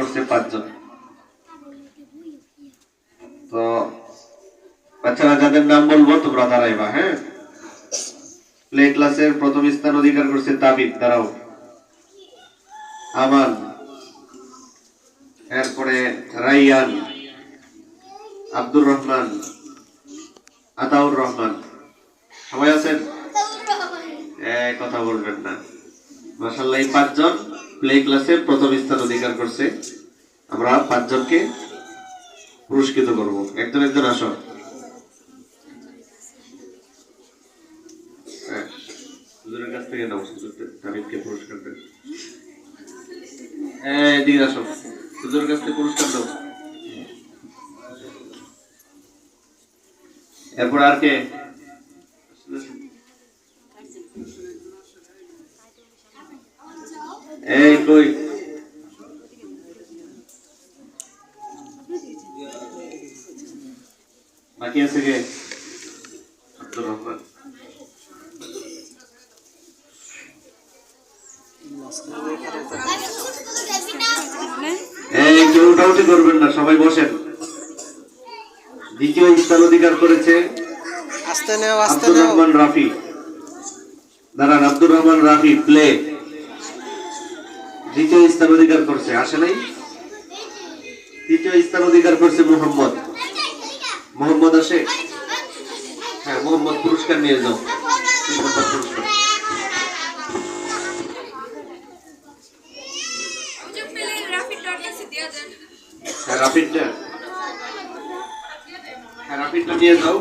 করছে 5 জন। তো বাচ্চারা যাদের নাম বলবো তোমরা দাঁড়াইবা, হ্যাঁ? প্লে ক্লাসের প্রথম স্থান অধিকার করছে তাবিব, দাঁড়াও। আমান, এরপরে রাইয়ান, আব্দুর রহমান, আতাউর রহমান। সবাই আছেন? কথা বলবেন না। মাশাআল্লাহ, এই 5 জন প্লে ক্লাসে প্রথম স্থান অধিকার করছে। আমরা 5 জনকে পুরস্কৃত করব। একজন একজন আসো। হুজুরের কাছ থেকে নাও, তাবিবকে পুরস্কার দেন। এদিকে আসো, হুজুরের কাছ থেকে পুরস্কার দাও। এরপর আর কে? এই কই? বাকি আছে কে? আব্দুর রহমান। এই কেউ ডাউটি করবেন না, সবাই বসেন। দ্বিতীয় স্থান অধিকার করেছে আব্দুর রহমান রাফি। দাঁড়ান, আব্দুর রহমান রাফি প্লে দ্বিতীয় স্থান অধিকার করছে। আসে নাই? তৃতীয় স্থান অধিকার করছে মোহাম্মদ। মোহাম্মদ আসে? হ্যাঁ, মোহাম্মদ পুরস্কার নিয়ে যাও। রাফিডটা নিয়ে যাও।